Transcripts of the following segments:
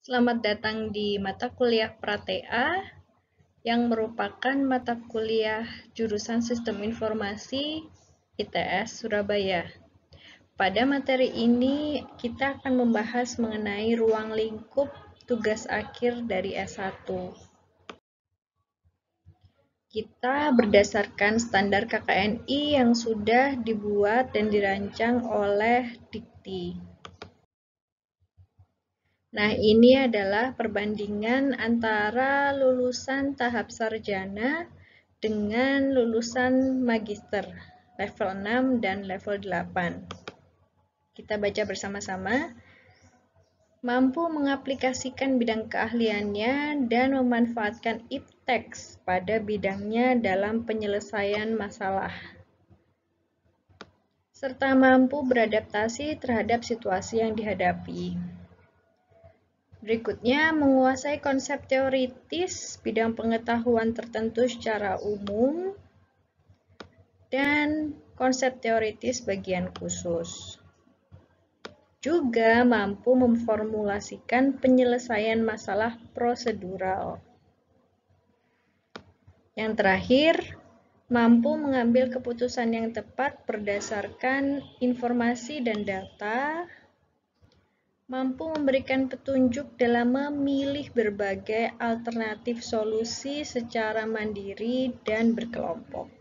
Selamat datang di mata kuliah Pratea yang merupakan mata kuliah jurusan Sistem Informasi ITS Surabaya. Pada materi ini kita akan membahas mengenai ruang lingkup tugas akhir dari S1. Kita berdasarkan standar KKNI yang sudah dibuat dan dirancang oleh Dikti. Nah, ini adalah perbandingan antara lulusan tahap sarjana dengan lulusan magister level 6 dan level 8. Kita baca bersama-sama. Mampu mengaplikasikan bidang keahliannya dan memanfaatkan iptek pada bidangnya dalam penyelesaian masalah, serta mampu beradaptasi terhadap situasi yang dihadapi. Berikutnya, menguasai konsep teoritis bidang pengetahuan tertentu secara umum dan konsep teoritis bagian khusus. Juga mampu memformulasikan penyelesaian masalah prosedural. Yang terakhir, mampu mengambil keputusan yang tepat berdasarkan informasi dan data, mampu memberikan petunjuk dalam memilih berbagai alternatif solusi secara mandiri dan berkelompok.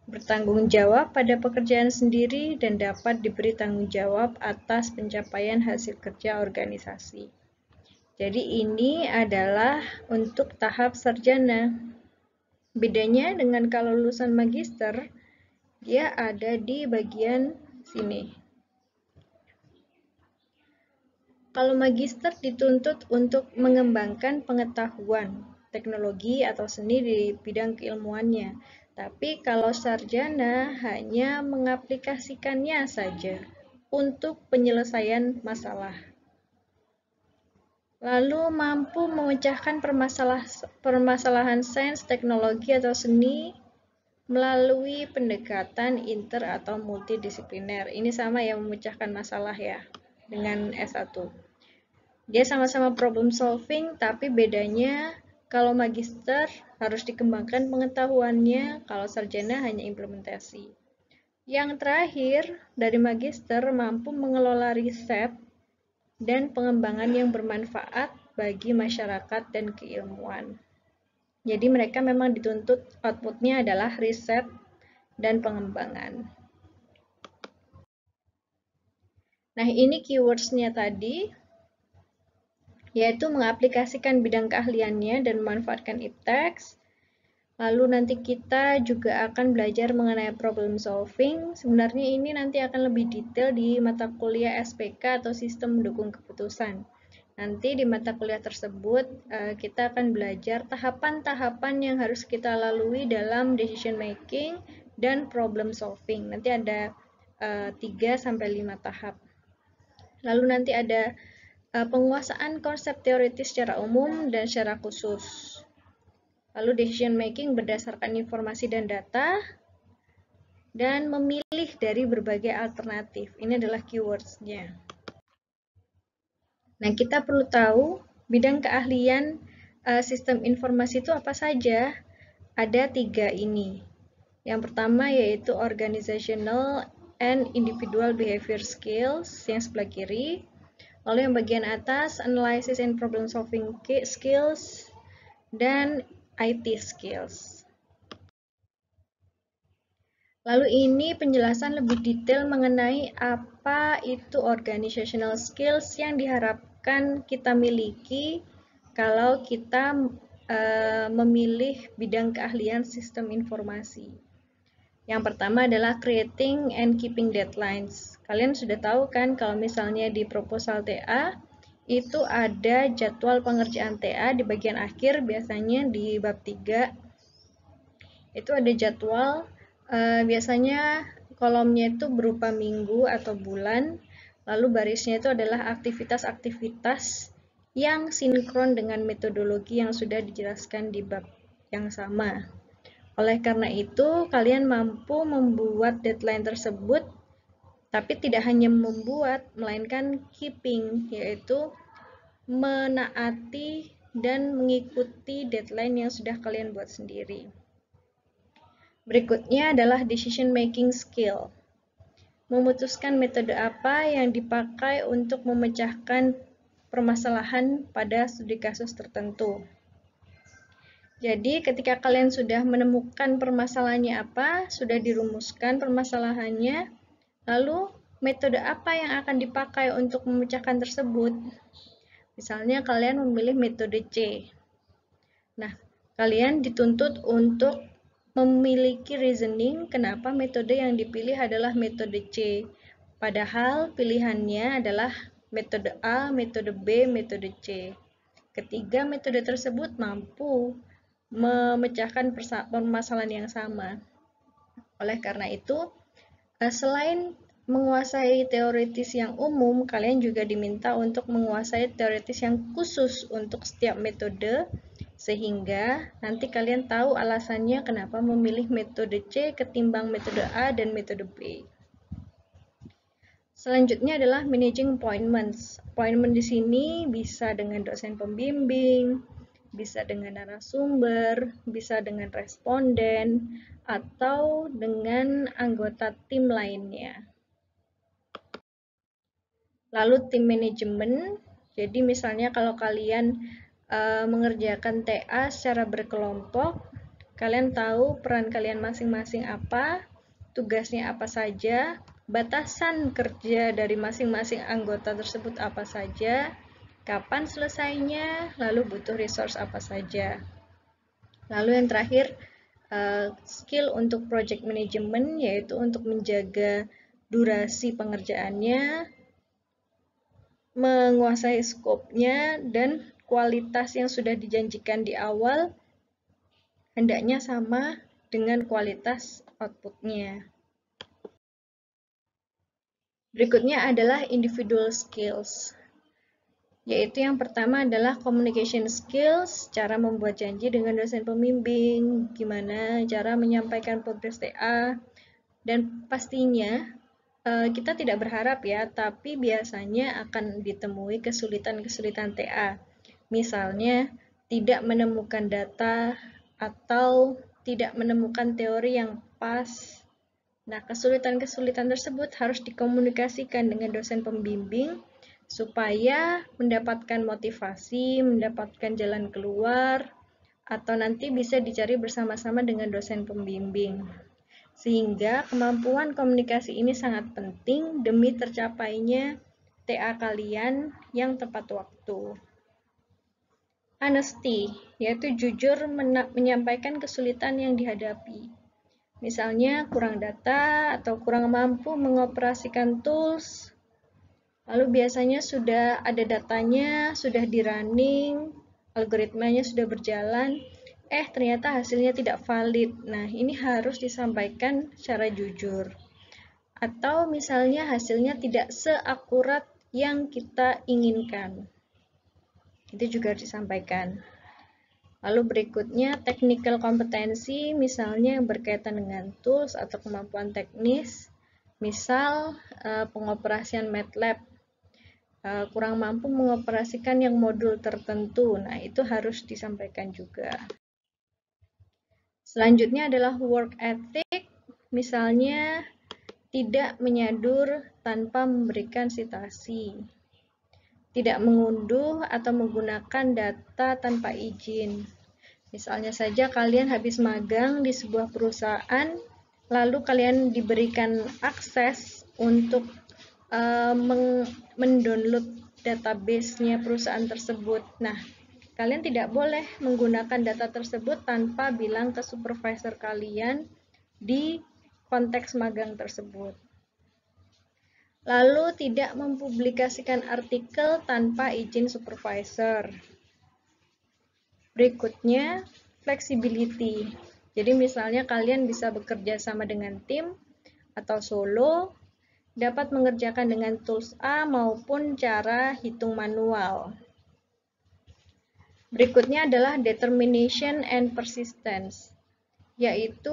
Bertanggung jawab pada pekerjaan sendiri dan dapat diberi tanggung jawab atas pencapaian hasil kerja organisasi. Jadi ini adalah untuk tahap sarjana. Bedanya dengan kalau lulusan magister, dia ada di bagian sini. Kalau magister dituntut untuk mengembangkan pengetahuan, teknologi atau seni di bidang keilmuannya. Tapi kalau sarjana hanya mengaplikasikannya saja untuk penyelesaian masalah. Lalu mampu memecahkan permasalahan sains, teknologi atau seni melalui pendekatan inter atau multidisipliner. Ini sama ya, memecahkan masalah ya dengan S1. Dia sama-sama problem solving, tapi bedanya kalau magister harus dikembangkan pengetahuannya, kalau sarjana hanya implementasi. Yang terakhir, dari magister mampu mengelola riset dan pengembangan yang bermanfaat bagi masyarakat dan keilmuan. Jadi mereka memang dituntut outputnya adalah riset dan pengembangan. Nah, ini keywords-nya tadi, yaitu mengaplikasikan bidang keahliannya dan memanfaatkan iptek. Lalu nanti kita juga akan belajar mengenai problem solving. Sebenarnya ini nanti akan lebih detail di mata kuliah SPK atau sistem mendukung keputusan. Nanti di mata kuliah tersebut kita akan belajar tahapan-tahapan yang harus kita lalui dalam decision making dan problem solving. Nanti ada 3-5 tahap. Lalu nanti ada penguasaan konsep teoritis secara umum dan secara khusus. Lalu decision making berdasarkan informasi dan data, dan memilih dari berbagai alternatif. Ini adalah keywords-nya. Nah, kita perlu tahu bidang keahlian sistem informasi itu apa saja. Ada 3 ini. Yang pertama yaitu organizational and individual behavior skills, yang sebelah kiri. Lalu yang bagian atas, analysis and problem solving skills, dan IT skills. Lalu ini penjelasan lebih detail mengenai apa itu organizational skills yang diharapkan kita miliki kalau kita memilih bidang keahlian sistem informasi. Yang pertama adalah creating and keeping deadlines. Kalian sudah tahu kan kalau misalnya di proposal TA itu ada jadwal pengerjaan TA di bagian akhir, biasanya di bab 3 itu ada jadwal, biasanya kolomnya itu berupa minggu atau bulan, lalu barisnya itu adalah aktivitas-aktivitas yang sinkron dengan metodologi yang sudah dijelaskan di bab yang sama. Oleh karena itu, kalian mampu membuat deadline tersebut, tapi tidak hanya membuat, melainkan keeping, yaitu menaati dan mengikuti deadline yang sudah kalian buat sendiri. Berikutnya adalah decision making skill. Memutuskan metode apa yang dipakai untuk memecahkan permasalahan pada studi kasus tertentu. Jadi, ketika kalian sudah menemukan permasalahannya apa, sudah dirumuskan permasalahannya, lalu metode apa yang akan dipakai untuk memecahkan tersebut? Misalnya, kalian memilih metode C. Nah, kalian dituntut untuk memiliki reasoning kenapa metode yang dipilih adalah metode C. Padahal pilihannya adalah metode A, metode B, metode C. Ketiga metode tersebut mampu memecahkan permasalahan yang sama. Oleh karena itu, selain menguasai teoritis yang umum, kalian juga diminta untuk menguasai teoritis yang khusus untuk setiap metode, sehingga nanti kalian tahu alasannya kenapa memilih metode C ketimbang metode A dan metode B. Selanjutnya adalah managing appointments. Appointment di sini bisa dengan dosen pembimbing, bisa dengan narasumber, bisa dengan responden, atau dengan anggota tim lainnya. Lalu tim manajemen, jadi misalnya kalau kalian mengerjakan TA secara berkelompok, kalian tahu peran kalian masing-masing apa, tugasnya apa saja, batasan kerja dari masing-masing anggota tersebut apa saja, kapan selesainya, lalu butuh resource apa saja. Lalu yang terakhir, skill untuk project management, yaitu untuk menjaga durasi pengerjaannya, menguasai skopnya, dan kualitas yang sudah dijanjikan di awal hendaknya sama dengan kualitas outputnya. Berikutnya adalah individual skills, yaitu yang pertama adalah communication skills, cara membuat janji dengan dosen pembimbing, gimana cara menyampaikan progres TA, dan pastinya kita tidak berharap ya, tapi biasanya akan ditemui kesulitan-kesulitan TA. Misalnya, tidak menemukan data atau tidak menemukan teori yang pas. Nah, kesulitan-kesulitan tersebut harus dikomunikasikan dengan dosen pembimbing supaya mendapatkan motivasi, mendapatkan jalan keluar, atau nanti bisa dicari bersama-sama dengan dosen pembimbing. Sehingga kemampuan komunikasi ini sangat penting demi tercapainya TA kalian yang tepat waktu. Honesty, yaitu jujur menyampaikan kesulitan yang dihadapi. Misalnya kurang data atau kurang mampu mengoperasikan tools, lalu biasanya sudah ada datanya, sudah di running, algoritmanya sudah berjalan, ternyata hasilnya tidak valid. Nah, ini harus disampaikan secara jujur. Atau misalnya hasilnya tidak seakurat yang kita inginkan. Itu juga disampaikan. Lalu berikutnya technical kompetensi, misalnya yang berkaitan dengan tools atau kemampuan teknis, misal pengoperasian MATLAB, kurang mampu mengoperasikan yang modul tertentu, nah itu harus disampaikan juga. Selanjutnya adalah work ethic, misalnya tidak menyadur tanpa memberikan citasi, tidak mengunduh atau menggunakan data tanpa izin. Misalnya saja kalian habis magang di sebuah perusahaan, lalu kalian diberikan akses untuk mendownload database-nya perusahaan tersebut. Nah, kalian tidak boleh menggunakan data tersebut tanpa bilang ke supervisor kalian di konteks magang tersebut. Lalu tidak mempublikasikan artikel tanpa izin supervisor. Berikutnya, flexibility. Jadi misalnya kalian bisa bekerja sama dengan tim atau solo, dapat mengerjakan dengan tools A maupun cara hitung manual. Berikutnya adalah determination and persistence, yaitu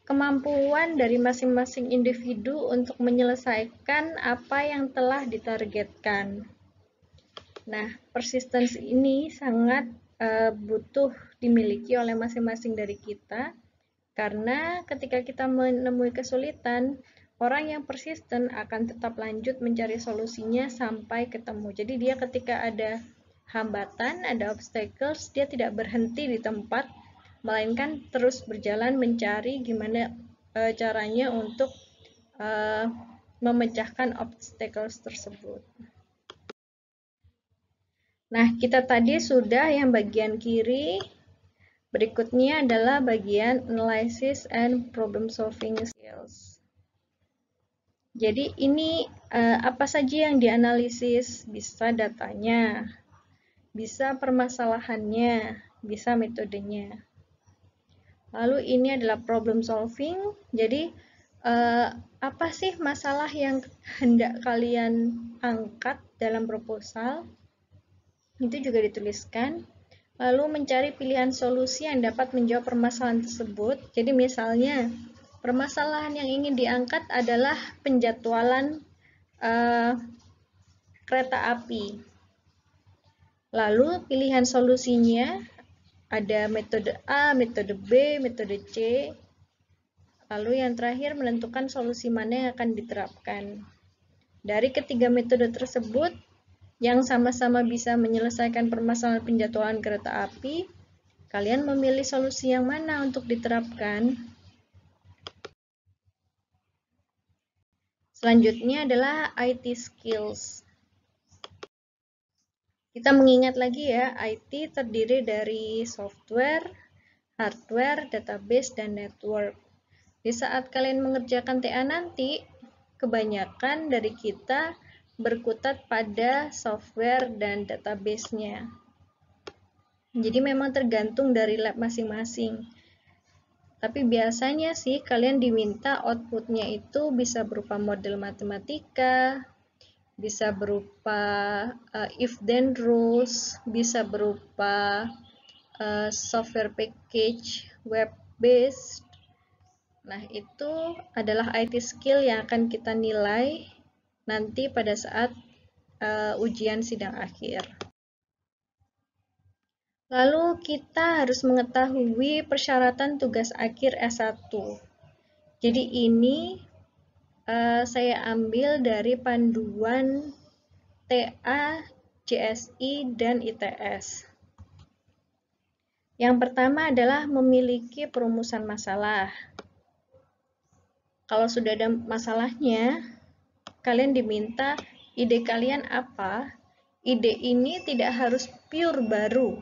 kemampuan dari masing-masing individu untuk menyelesaikan apa yang telah ditargetkan. Nah, persistence ini sangat butuh dimiliki oleh masing-masing dari kita, karena ketika kita menemui kesulitan, orang yang persisten akan tetap lanjut mencari solusinya sampai ketemu. Jadi dia ketika ada hambatan, ada obstacles, dia tidak berhenti di tempat, melainkan terus berjalan mencari gimana caranya untuk memecahkan obstacles tersebut. Nah, kita tadi sudah yang bagian kiri. Berikutnya adalah bagian analysis and problem solving skills. Jadi ini apa saja yang dianalisis? Bisa datanya, bisa permasalahannya, bisa metodenya. Lalu ini adalah problem solving. Jadi apa sih masalah yang hendak kalian angkat dalam proposal? Itu juga dituliskan. Lalu mencari pilihan solusi yang dapat menjawab permasalahan tersebut. Jadi misalnya, permasalahan yang ingin diangkat adalah penjadwalan kereta api. Lalu pilihan solusinya ada metode A, metode B, metode C. Lalu yang terakhir menentukan solusi mana yang akan diterapkan. Dari ketiga metode tersebut, yang sama-sama bisa menyelesaikan permasalahan penjadwalan kereta api, kalian memilih solusi yang mana untuk diterapkan? Selanjutnya adalah IT skills. Kita mengingat lagi ya, IT terdiri dari software, hardware, database, dan network. Di saat kalian mengerjakan TA nanti, kebanyakan dari kita berkutat pada software dan database-nya. Jadi memang tergantung dari lab masing-masing. Tapi biasanya sih kalian diminta outputnya itu bisa berupa model matematika, bisa berupa if then rules, bisa berupa software package web based. Nah, itu adalah IT skill yang akan kita nilai nanti pada saat ujian sidang akhir. Lalu kita harus mengetahui persyaratan tugas akhir S1. Jadi ini saya ambil dari panduan TA, JSI, dan ITS. Yang pertama adalah memiliki perumusan masalah. Kalau sudah ada masalahnya, kalian diminta ide kalian apa. Ide ini tidak harus pure baru,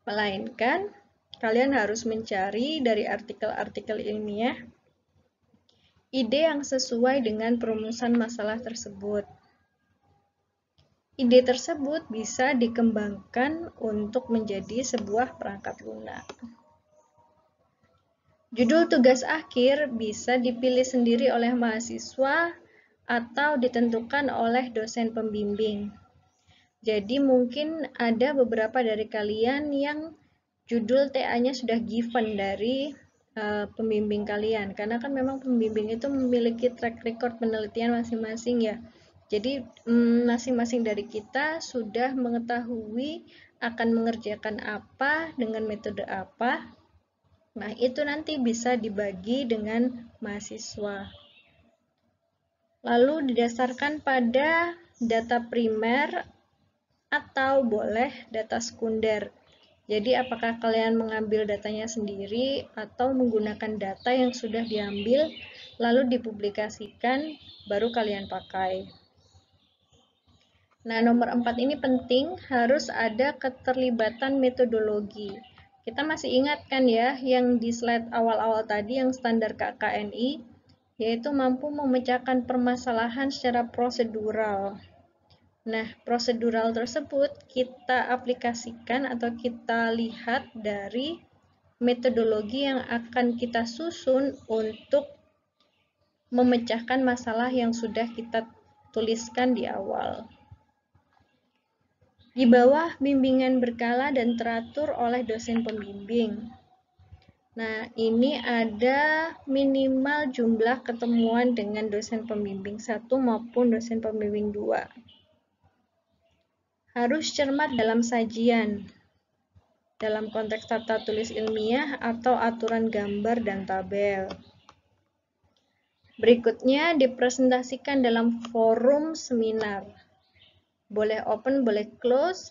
melainkan kalian harus mencari dari artikel-artikel ilmiah ide yang sesuai dengan perumusan masalah tersebut. Ide tersebut bisa dikembangkan untuk menjadi sebuah perangkat lunak. Judul tugas akhir bisa dipilih sendiri oleh mahasiswa atau ditentukan oleh dosen pembimbing. Jadi mungkin ada beberapa dari kalian yang judul TA-nya sudah given dari pembimbing kalian, karena kan memang pembimbing itu memiliki track record penelitian masing-masing ya. Jadi masing-masing dari kita sudah mengetahui akan mengerjakan apa dengan metode apa. Nah, itu nanti bisa dibagi dengan mahasiswa. Lalu didasarkan pada data primer atau boleh data sekunder. Jadi apakah kalian mengambil datanya sendiri atau menggunakan data yang sudah diambil lalu dipublikasikan baru kalian pakai. Nah, nomor 4 ini penting, harus ada keterlibatan metodologi. Kita masih ingat kan ya yang di slide awal-awal tadi yang standar KKNI, yaitu mampu memecahkan permasalahan secara prosedural. Nah, prosedural tersebut kita aplikasikan atau kita lihat dari metodologi yang akan kita susun untuk memecahkan masalah yang sudah kita tuliskan di awal. Di bawah bimbingan berkala dan teratur oleh dosen pembimbing. Nah, ini ada minimal jumlah ketemuan dengan dosen pembimbing 1 maupun dosen pembimbing 2. harus cermat dalam sajian, dalam konteks tata tulis ilmiah atau aturan gambar dan tabel. Berikutnya dipresentasikan dalam forum seminar. Boleh open, boleh close,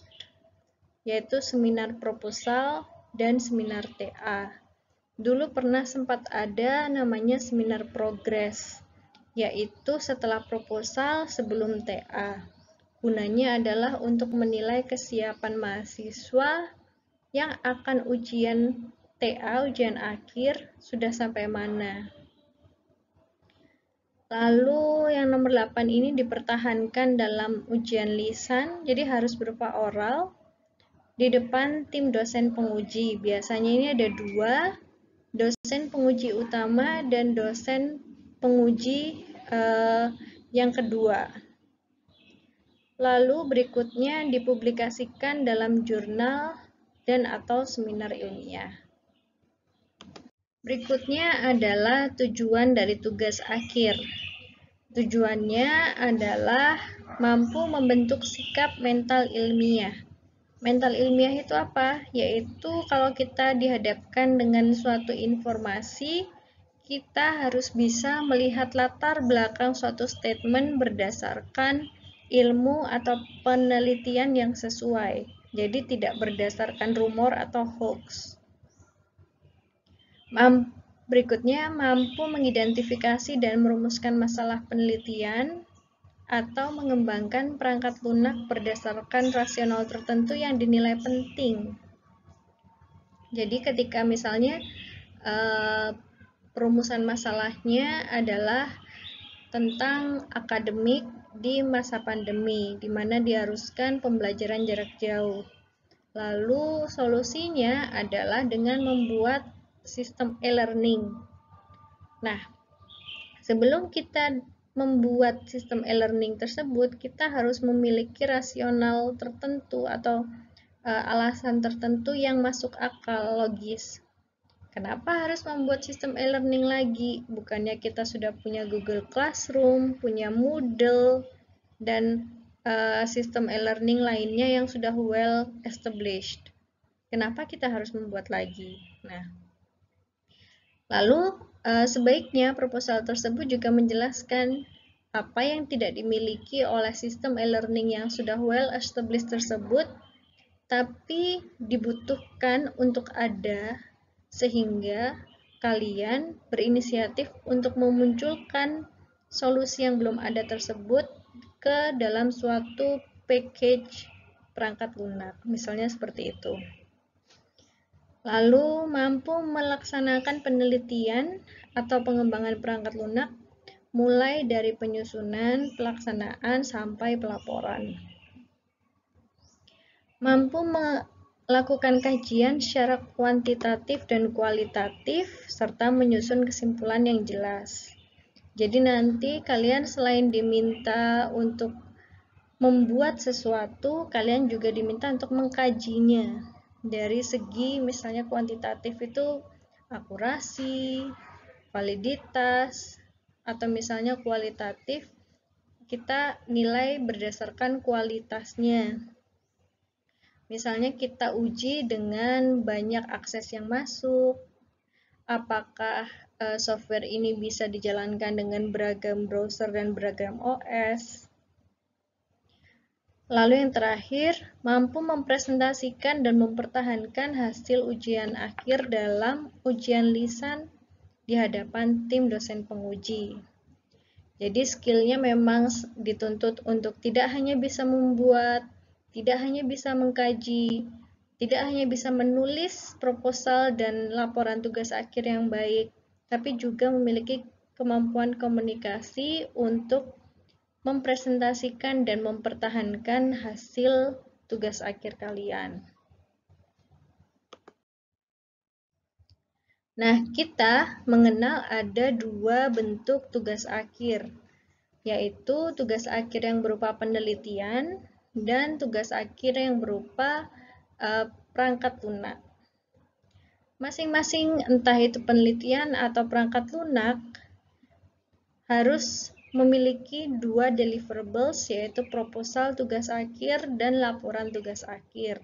yaitu seminar proposal dan seminar TA. Dulu pernah sempat ada namanya seminar progres, yaitu setelah proposal sebelum TA. Gunanya adalah untuk menilai kesiapan mahasiswa yang akan ujian TA, ujian akhir, sudah sampai mana. Lalu yang nomor 8 ini dipertahankan dalam ujian lisan, jadi harus berupa oral, di depan tim dosen penguji. Biasanya ini ada 2, dosen penguji utama dan dosen penguji yang kedua. Lalu berikutnya dipublikasikan dalam jurnal dan atau seminar ilmiah. Berikutnya adalah tujuan dari tugas akhir. Tujuannya adalah mampu membentuk sikap mental ilmiah. Mental ilmiah itu apa? Yaitu kalau kita dihadapkan dengan suatu informasi, kita harus bisa melihat latar belakang suatu statement berdasarkan ilmu atau penelitian yang sesuai. Jadi tidak berdasarkan rumor atau hoax. Berikutnya, mampu mengidentifikasi dan merumuskan masalah penelitian atau mengembangkan perangkat lunak berdasarkan rasional tertentu yang dinilai penting. Jadi ketika misalnya perumusan masalahnya adalah tentang akademik di masa pandemi, di mana diharuskan pembelajaran jarak jauh. Lalu solusinya adalah dengan membuat sistem e-learning. Nah, sebelum kita membuat sistem e-learning tersebut, kita harus memiliki rasional tertentu atau alasan tertentu yang masuk akal logis. Kenapa harus membuat sistem e-learning lagi? Bukannya kita sudah punya Google Classroom, punya Moodle, dan sistem e-learning lainnya yang sudah well established. Kenapa kita harus membuat lagi? Nah, lalu sebaiknya proposal tersebut juga menjelaskan apa yang tidak dimiliki oleh sistem e-learning yang sudah well established tersebut, tapi dibutuhkan untuk ada sehingga kalian berinisiatif untuk memunculkan solusi yang belum ada tersebut ke dalam suatu package perangkat lunak, misalnya seperti itu. Lalu mampu melaksanakan penelitian atau pengembangan perangkat lunak mulai dari penyusunan, pelaksanaan, sampai pelaporan. Mampu melakukan kajian secara kuantitatif dan kualitatif, serta menyusun kesimpulan yang jelas. Jadi nanti kalian selain diminta untuk membuat sesuatu, kalian juga diminta untuk mengkajinya. Dari segi misalnya kuantitatif itu akurasi, validitas, atau misalnya kualitatif kita nilai berdasarkan kualitasnya. Misalnya kita uji dengan banyak akses yang masuk, apakah software ini bisa dijalankan dengan beragam browser dan beragam OS. Lalu yang terakhir, mampu mempresentasikan dan mempertahankan hasil ujian akhir dalam ujian lisan di hadapan tim dosen penguji. Jadi skillnya memang dituntut untuk tidak hanya bisa membuat, tidak hanya bisa mengkaji, tidak hanya bisa menulis proposal dan laporan tugas akhir yang baik, tapi juga memiliki kemampuan komunikasi untuk mempresentasikan dan mempertahankan hasil tugas akhir kalian. Nah, kita mengenal ada 2 bentuk tugas akhir, yaitu tugas akhir yang berupa penelitian dan tugas akhir yang berupa perangkat lunak. Masing-masing entah itu penelitian atau perangkat lunak harus memiliki dua deliverables, yaitu proposal tugas akhir dan laporan tugas akhir.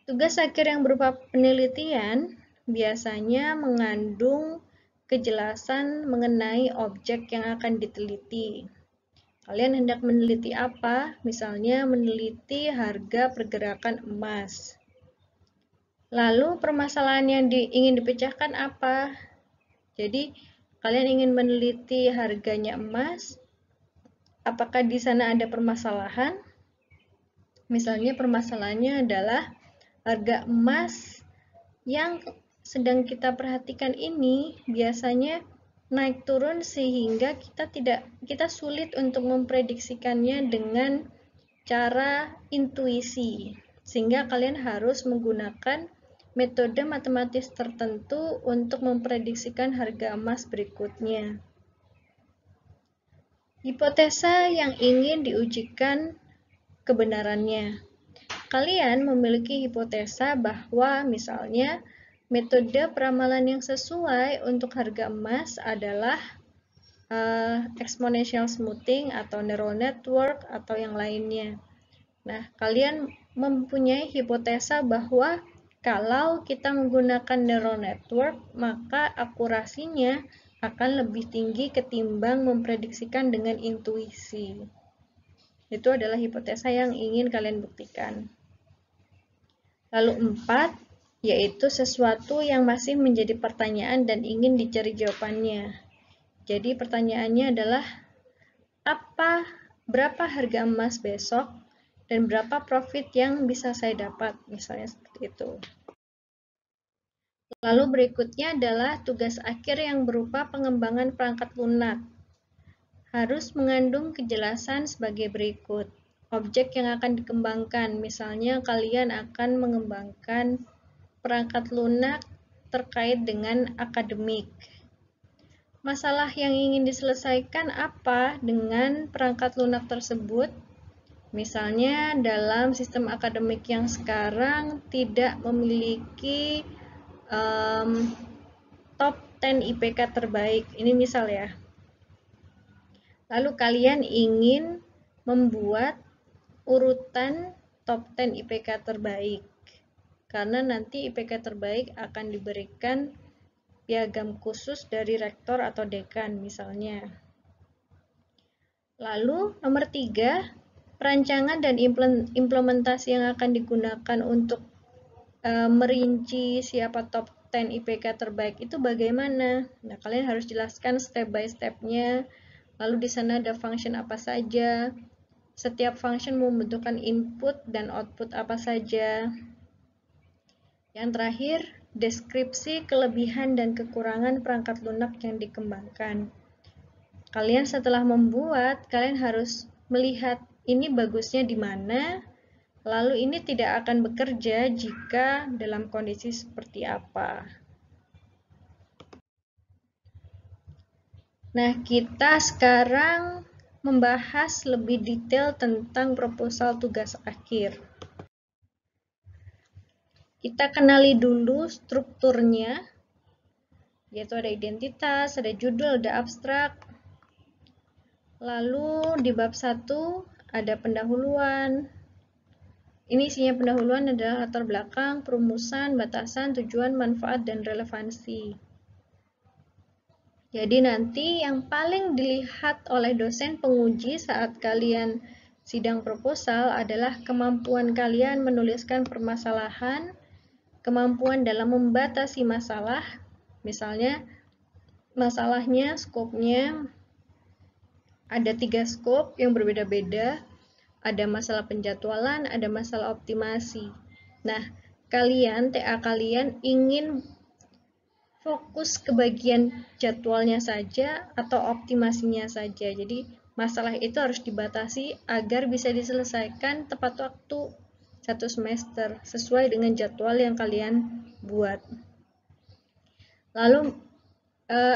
Tugas akhir yang berupa penelitian biasanya mengandung kejelasan mengenai objek yang akan diteliti. Kalian hendak meneliti apa? Misalnya meneliti harga pergerakan emas. Lalu permasalahan yang ingin dipecahkan apa? Jadi kalian ingin meneliti harganya emas. Apakah di sana ada permasalahan? Misalnya permasalahannya adalah harga emas yang sedang kita perhatikan ini biasanya naik turun sehingga kita sulit untuk memprediksikannya dengan cara intuisi. Sehingga kalian harus menggunakan metode matematis tertentu untuk memprediksikan harga emas berikutnya. Hipotesa yang ingin diujikan kebenarannya. Kalian memiliki hipotesa bahwa misalnya metode peramalan yang sesuai untuk harga emas adalah exponential smoothing atau neural network atau yang lainnya. Nah, kalian mempunyai hipotesa bahwa kalau kita menggunakan neural network, maka akurasinya akan lebih tinggi ketimbang memprediksikan dengan intuisi. Itu adalah hipotesa yang ingin kalian buktikan. Lalu 4, yaitu sesuatu yang masih menjadi pertanyaan dan ingin dicari jawabannya. Jadi pertanyaannya adalah berapa harga emas besok dan berapa profit yang bisa saya dapat, misalnya seperti itu. Lalu berikutnya adalah tugas akhir yang berupa pengembangan perangkat lunak. Harus mengandung kejelasan sebagai berikut. Objek yang akan dikembangkan, misalnya kalian akan mengembangkan perangkat lunak terkait dengan akademik. Masalah yang ingin diselesaikan apa dengan perangkat lunak tersebut? Misalnya dalam sistem akademik yang sekarang tidak memiliki top 10 IPK terbaik. Ini misal ya. Lalu kalian ingin membuat urutan top 10 IPK terbaik. Karena nanti IPK terbaik akan diberikan piagam khusus dari rektor atau dekan misalnya. Lalu nomor 3, perancangan dan implementasi yang akan digunakan untuk merinci siapa top 10 IPK terbaik itu bagaimana? Nah, kalian harus jelaskan step by step-nya. Lalu di sana ada function apa saja. Setiap function membutuhkan input dan output apa saja. Yang terakhir, deskripsi kelebihan dan kekurangan perangkat lunak yang dikembangkan. Kalian setelah membuat, kalian harus melihat ini bagusnya di mana, lalu ini tidak akan bekerja jika dalam kondisi seperti apa. Nah, kita sekarang membahas lebih detail tentang proposal tugas akhir. Kita kenali dulu strukturnya, yaitu ada identitas, ada judul, ada abstrak. Lalu di bab 1 ada pendahuluan. Ini isinya pendahuluan adalah latar belakang, perumusan, batasan, tujuan, manfaat, dan relevansi. Jadi nanti yang paling dilihat oleh dosen penguji saat kalian sidang proposal adalah kemampuan kalian menuliskan permasalahan, kemampuan dalam membatasi masalah, misalnya masalahnya, skopnya, ada 3 skop yang berbeda-beda. Ada masalah penjadwalan, ada masalah optimasi. Nah, TA kalian ingin fokus ke bagian jadwalnya saja atau optimasinya saja. Jadi, masalah itu harus dibatasi agar bisa diselesaikan tepat waktu 1 semester sesuai dengan jadwal yang kalian buat. Lalu,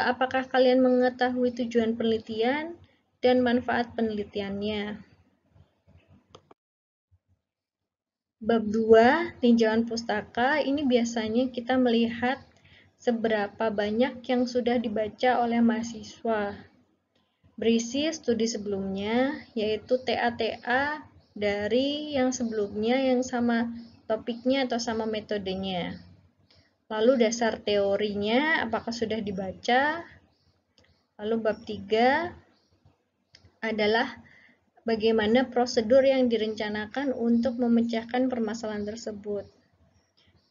apakah kalian mengetahui tujuan penelitian dan manfaat penelitiannya? Bab 2, tinjauan pustaka, ini biasanya kita melihat seberapa banyak yang sudah dibaca oleh mahasiswa. berisi studi sebelumnya, yaitu TA-TA dari yang sebelumnya yang sama topiknya atau sama metodenya. Lalu dasar teorinya apakah sudah dibaca. Lalu bab 3 adalah bagaimana prosedur yang direncanakan untuk memecahkan permasalahan tersebut.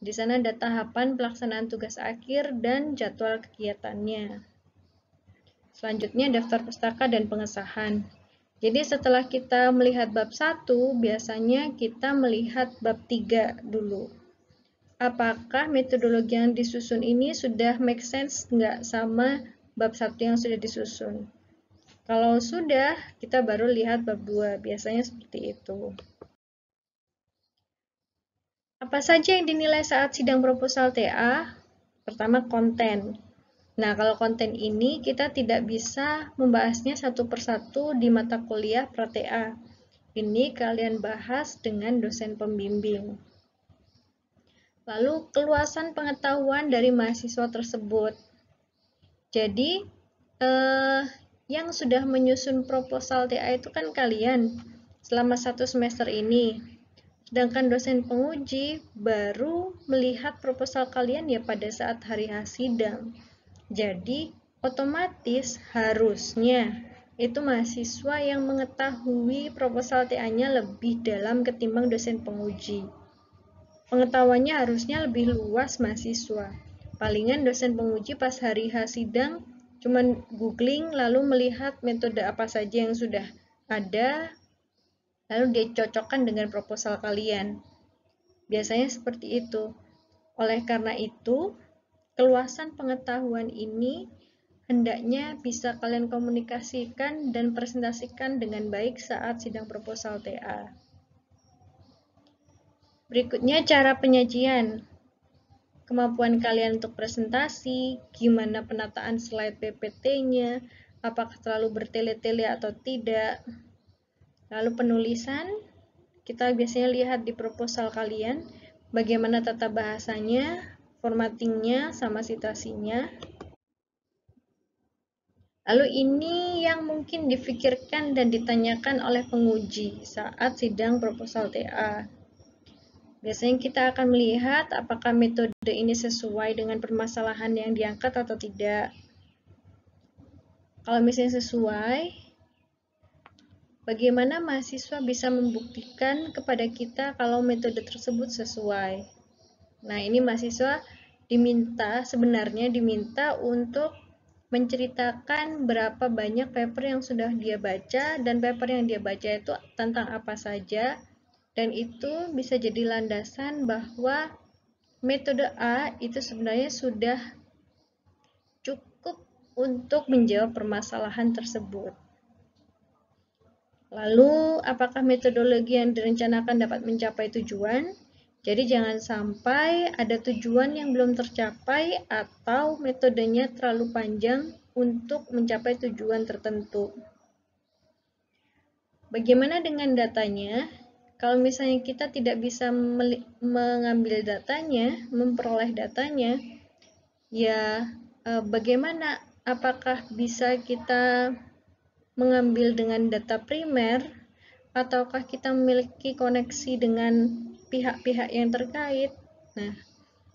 Di sana ada tahapan pelaksanaan tugas akhir dan jadwal kegiatannya. Selanjutnya daftar pustaka dan pengesahan. Jadi setelah kita melihat bab 1, biasanya kita melihat bab 3 dulu. Apakah metodologi yang disusun ini sudah make sense nggak sama bab 1 yang sudah disusun? Kalau sudah, kita baru lihat bab 2. Biasanya seperti itu. Apa saja yang dinilai saat sidang proposal TA? Pertama, konten. Nah, kalau konten ini kita tidak bisa membahasnya satu persatu di mata kuliah pra-TA. Ini kalian bahas dengan dosen pembimbing. Lalu, keluasan pengetahuan dari mahasiswa tersebut. Jadi, yang sudah menyusun proposal TA itu kan kalian selama 1 semester ini. Sedangkan dosen penguji baru melihat proposal kalian ya pada saat hari sidang. Jadi, otomatis harusnya itu mahasiswa yang mengetahui proposal TA-nya lebih dalam ketimbang dosen penguji. Pengetahuannya harusnya lebih luas mahasiswa. Palingan dosen penguji pas hari sidang cuman googling lalu melihat metode apa saja yang sudah ada, lalu dicocokkan dengan proposal kalian. Biasanya seperti itu. Oleh karena itu, keluasan pengetahuan ini hendaknya bisa kalian komunikasikan dan presentasikan dengan baik saat sidang proposal TA. Berikutnya cara penyajian. Kemampuan kalian untuk presentasi, gimana penataan slide PPT-nya, apakah terlalu bertele-tele atau tidak. Lalu penulisan, kita biasanya lihat di proposal kalian, bagaimana tata bahasanya, formattingnya, sama citasinya. Lalu ini yang mungkin difikirkan dan ditanyakan oleh penguji saat sidang proposal TA. Biasanya kita akan melihat apakah metode ini sesuai dengan permasalahan yang diangkat atau tidak. Kalau misalnya sesuai, bagaimana mahasiswa bisa membuktikan kepada kita kalau metode tersebut sesuai? Nah, ini mahasiswa sebenarnya diminta untuk menceritakan berapa banyak paper yang sudah dia baca dan paper yang dia baca itu tentang apa saja, dan itu bisa jadi landasan bahwa metode A itu sebenarnya sudah cukup untuk menjawab permasalahan tersebut. Lalu, apakah metodologi yang direncanakan dapat mencapai tujuan? Jadi jangan sampai ada tujuan yang belum tercapai atau metodenya terlalu panjang untuk mencapai tujuan tertentu. Bagaimana dengan datanya? Kalau misalnya kita tidak bisa mengambil datanya, memperoleh datanya, ya bagaimana? Apakah bisa kita mengambil dengan data primer, ataukah kita memiliki koneksi dengan pihak-pihak yang terkait? Nah,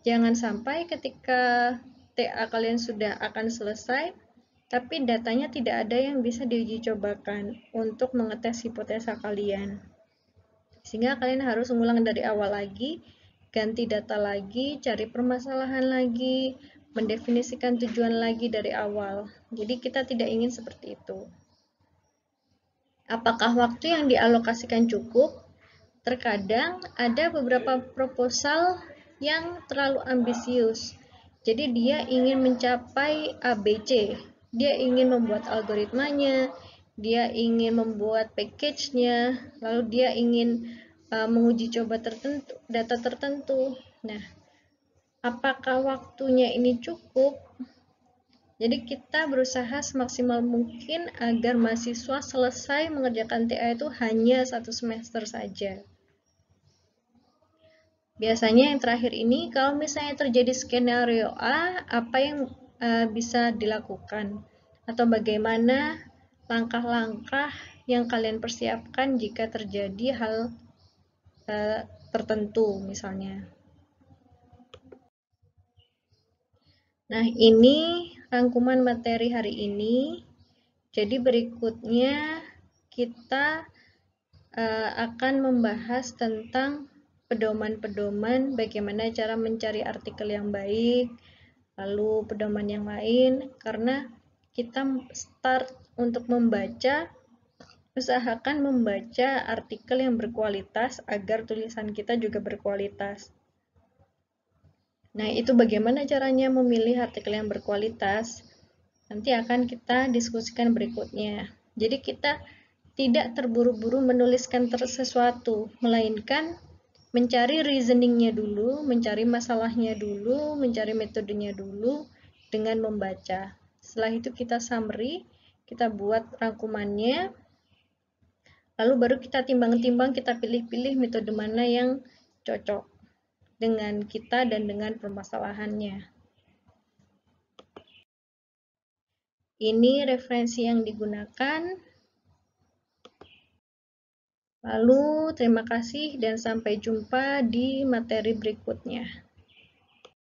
jangan sampai ketika TA kalian sudah akan selesai, tapi datanya tidak ada yang bisa diuji cobakan untuk mengetes hipotesa kalian. Sehingga kalian harus mengulang dari awal lagi, ganti data lagi, cari permasalahan lagi, mendefinisikan tujuan lagi dari awal. Jadi kita tidak ingin seperti itu. Apakah waktu yang dialokasikan cukup? Terkadang ada beberapa proposal yang terlalu ambisius. Jadi dia ingin mencapai ABC. Dia ingin membuat algoritmanya, dia ingin membuat package-nya, lalu dia ingin menguji coba data tertentu. Nah, apakah waktunya ini cukup? Jadi kita berusaha semaksimal mungkin agar mahasiswa selesai mengerjakan TA itu hanya 1 semester saja. Biasanya yang terakhir ini, kalau misalnya terjadi skenario A, apa yang bisa dilakukan? Atau bagaimana langkah-langkah yang kalian persiapkan jika terjadi hal tertentu misalnya. Nah, ini rangkuman materi hari ini. Jadi berikutnya kita akan membahas tentang pedoman-pedoman bagaimana cara mencari artikel yang baik, lalu pedoman yang lain, karena kita start untuk membaca, usahakan membaca artikel yang berkualitas agar tulisan kita juga berkualitas. Nah, itu bagaimana caranya memilih artikel yang berkualitas? Nanti akan kita diskusikan berikutnya. Jadi kita tidak terburu-buru menuliskan sesuatu, melainkan mencari reasoningnya dulu, mencari masalahnya dulu, mencari metodenya dulu dengan membaca. Setelah itu kita summary, kita buat rangkumannya, lalu baru kita timbang-timbang, kita pilih-pilih metode mana yang cocok dengan kita dan dengan permasalahannya. Ini referensi yang digunakan. Lalu, terima kasih dan sampai jumpa di materi berikutnya.